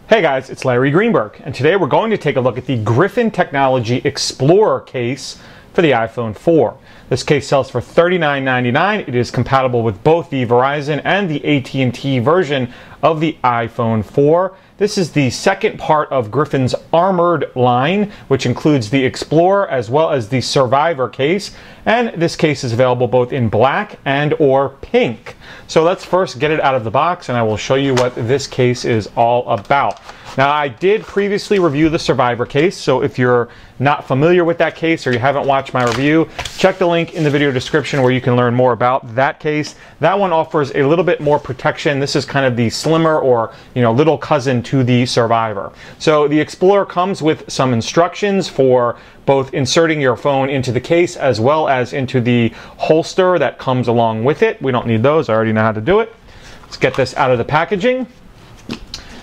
Hey guys, it's Larry Greenberg, and today we're going to take a look at the Griffin Technology Explorer Case for the iPhone 4. This case sells for $39.99. It is compatible with both the Verizon and the AT&T version of the iPhone 4. This is the second part of Griffin's Armored line, which includes the Explorer as well as the Survivor case. And this case is available both in black and or pink. So let's first get it out of the box and I will show you what this case is all about. Now, I did previously review the Survivor case, so if you're not familiar with that case or you haven't watched my review, check the link in the video description where you can learn more about that case. That one offers a little bit more protection. This is kind of the slimmer or, little cousin to the Survivor. So the Explorer comes with some instructions for both inserting your phone into the case as well as into the holster that comes along with it. We don't need those. I already know how to do it. Let's get this out of the packaging.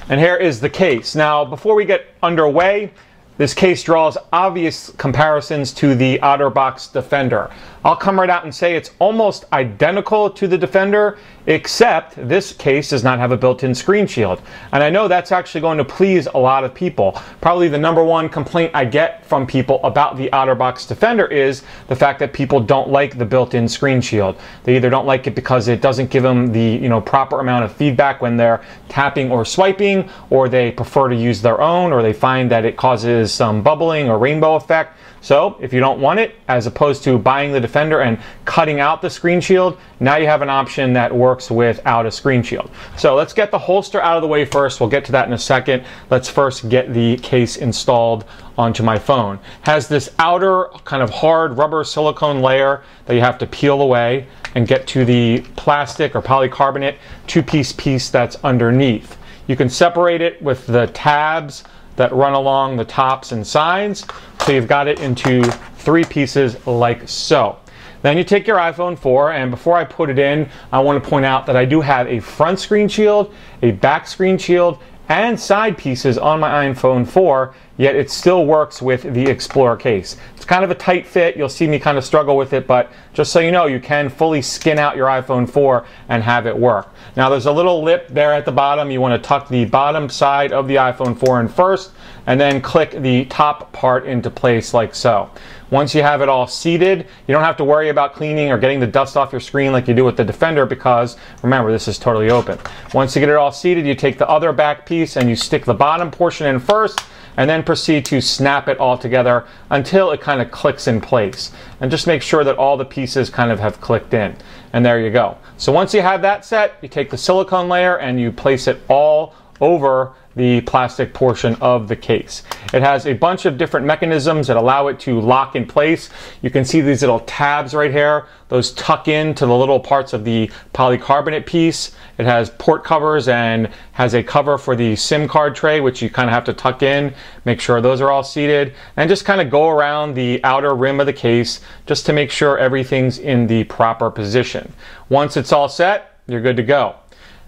And here is the case. Now, before we get underway, this case draws obvious comparisons to the OtterBox Defender. I'll come right out and say it's almost identical to the Defender, except this case does not have a built-in screen shield. And I know that's actually going to please a lot of people. Probably the number one complaint I get from people about the OtterBox Defender is the fact that people don't like the built-in screen shield. They either don't like it because it doesn't give them the proper amount of feedback when they're tapping or swiping, or they prefer to use their own, or they find that it causes some bubbling or rainbow effect. So if you don't want it, as opposed to buying the Defender and cutting out the screen shield, now you have an option that works without a screen shield. So let's get the holster out of the way first. We'll get to that in a second. Let's first get the case installed onto my phone. It has this outer kind of hard rubber silicone layer that you have to peel away and get to the plastic or polycarbonate two-piece piece that's underneath. You can separate it with the tabs that run along the tops and sides. So you've got it into three pieces like so. Then you take your iPhone 4, and before I put it in, I want to point out that I do have a front screen shield, a back screen shield, and side pieces on my iPhone 4, yet it still works with the Explorer case. It's kind of a tight fit. You'll see me kind of struggle with it, but just so you know, you can fully skin out your iPhone 4 and have it work. Now, there's a little lip there at the bottom. You want to tuck the bottom side of the iPhone 4 in first, and then click the top part into place like so. Once you have it all seated, you don't have to worry about cleaning or getting the dust off your screen like you do with the Defender, because remember, this is totally open. Once you get it all seated, you take the other back piece and you stick the bottom portion in first, and then proceed to snap it all together until it kind of clicks in place. And just make sure that all the pieces kind of have clicked in. And there you go. So once you have that set, you take the silicone layer and you place it all over the plastic portion of the case. It has a bunch of different mechanisms that allow it to lock in place. You can see these little tabs right here. Those tuck into the little parts of the polycarbonate piece. It has port covers and has a cover for the SIM card tray, which you kind of have to tuck in. Make sure those are all seated, and just kind of go around the outer rim of the case just to make sure everything's in the proper position. Once it's all set, you're good to go.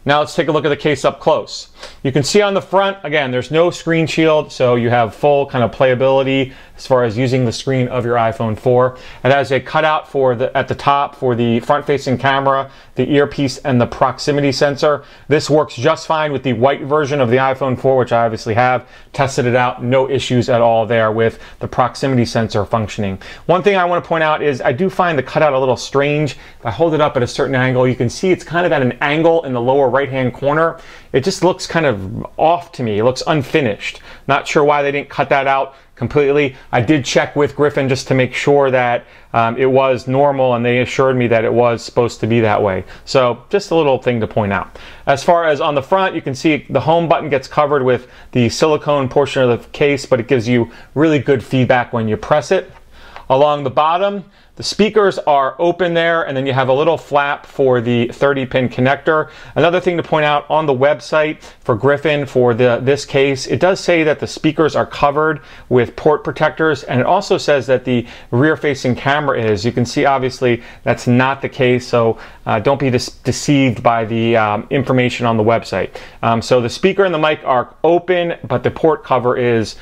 Now let's take a look at the case up close. You can see on the front, again, there's no screen shield, so you have full kind of playability as far as using the screen of your iPhone 4. It has a cutout at the top for the front-facing camera, the earpiece, and the proximity sensor. This works just fine with the white version of the iPhone 4, which I obviously have. Tested it out, no issues at all there with the proximity sensor functioning. One thing I want to point out is I do find the cutout a little strange. If I hold it up at a certain angle, you can see it's kind of at an angle in the lower right-hand corner. It just looks kind of off to me. It looks unfinished. Not sure why they didn't cut that out completely. I did check with Griffin just to make sure that it was normal, and they assured me that it was supposed to be that way. So just a little thing to point out. As far as on the front, you can see the home button gets covered with the silicone portion of the case, but it gives you really good feedback when you press it. Along the bottom, the speakers are open there, and then you have a little flap for the 30-pin connector. Another thing to point out, on the website for Griffin for this case, it does say that the speakers are covered with port protectors, and it also says that the rear-facing camera is. You can see obviously that's not the case, so don't be deceived by the information on the website. So the speaker and the mic are open, but the port cover is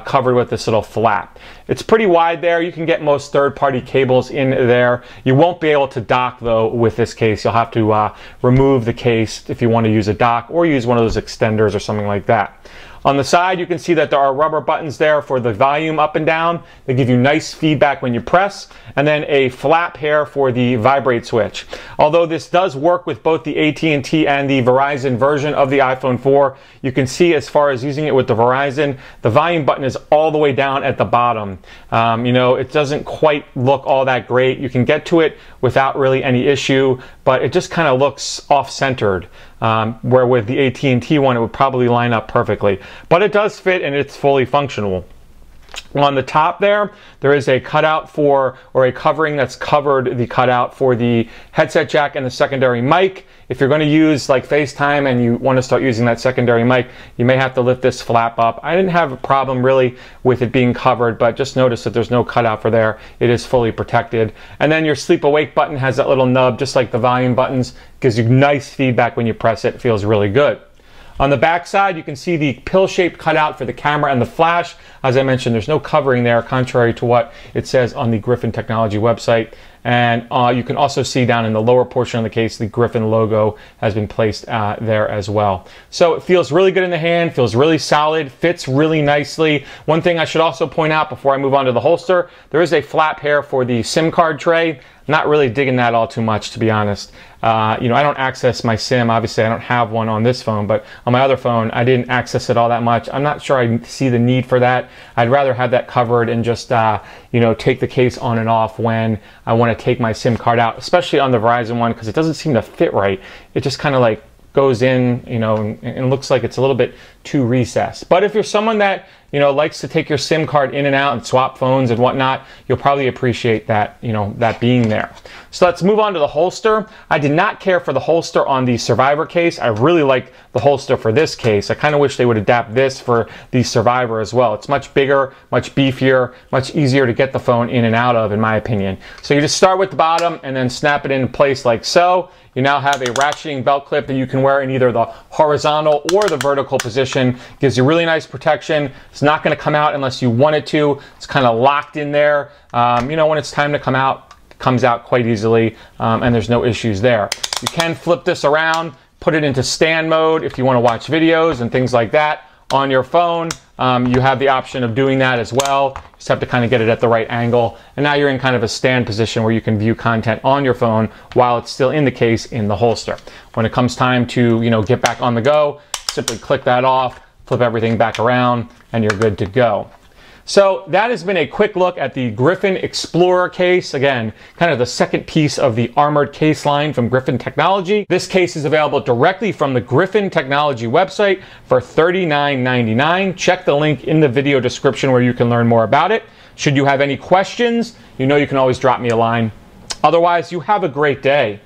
covered with this little flap. It's pretty wide there. You can get most third-party cables in there. You won't be able to dock though with this case. You'll have to remove the case if you want to use a dock, or use one of those extenders or something like that. On the side, you can see that there are rubber buttons there for the volume up and down. They give you nice feedback when you press, and then a flap here for the vibrate switch. Although this does work with both the AT&T and the Verizon version of the iPhone 4, you can see as far as using it with the Verizon, the volume button is all the way down at the bottom. You know, it doesn't quite look all that great. You can get to it without really any issue, but it just kind of looks off-centered, where with the AT&T one, it would probably line up perfectly. But it does fit and it's fully functional. On the top there is a cutout for, or a covering that's covered the cutout for the headset jack and the secondary mic. If you're going to use like FaceTime and you want to start using that secondary mic, you may have to lift this flap up. I didn't have a problem really with it being covered, but just notice that there's no cutout for there. It is fully protected. And then your sleep awake button has that little nub, just like the volume buttons. Gives you nice feedback when you press it. It feels really good. On the back side, you can see the pill-shaped cutout for the camera and the flash. As I mentioned, there's no covering there, contrary to what it says on the Griffin Technology website. And you can also see down in the lower portion of the case, the Griffin logo has been placed there as well. So it feels really good in the hand, feels really solid, fits really nicely. One thing I should also point out before I move on to the holster, there is a flap here for the SIM card tray. Not really digging that all too much, to be honest. You know, I don't access my SIM. Obviously, I don't have one on this phone, but on my other phone, I didn't access it all that much. I'm not sure I see the need for that. I'd rather have that covered and just, you know, take the case on and off when I want to take my SIM card out, especially on the Verizon one, because it doesn't seem to fit right. It just kind of like goes in, you know, and looks like it's a little bit too recessed. But if you're someone that, you know, likes to take your SIM card in and out and swap phones and whatnot, you'll probably appreciate that, you know, that being there. So let's move on to the holster. I did not care for the holster on the Survivor case. I really like the holster for this case. I kind of wish they would adapt this for the Survivor as well. It's much bigger, much beefier, much easier to get the phone in and out of, in my opinion. So you just start with the bottom and then snap it into place like so. You now have a ratcheting belt clip that you can wear in either the horizontal or the vertical position. Gives you really nice protection. It's not going to come out unless you want it to. It's kind of locked in there. You know, when it's time to come out, it comes out quite easily, and there's no issues there. You can flip this around, put it into stand mode if you want to watch videos and things like that on your phone. You have the option of doing that as well. Just have to kind of get it at the right angle. And now you're in kind of a stand position where you can view content on your phone while it's still in the case in the holster. When it comes time to, you know, get back on the go, simply click that off, flip everything back around, and you're good to go. So that has been a quick look at the Griffin Explorer case. Again, kind of the second piece of the armored case line from Griffin Technology. This case is available directly from the Griffin Technology website for $39.99. Check the link in the video description where you can learn more about it. Should you have any questions, you know you can always drop me a line. Otherwise, you have a great day.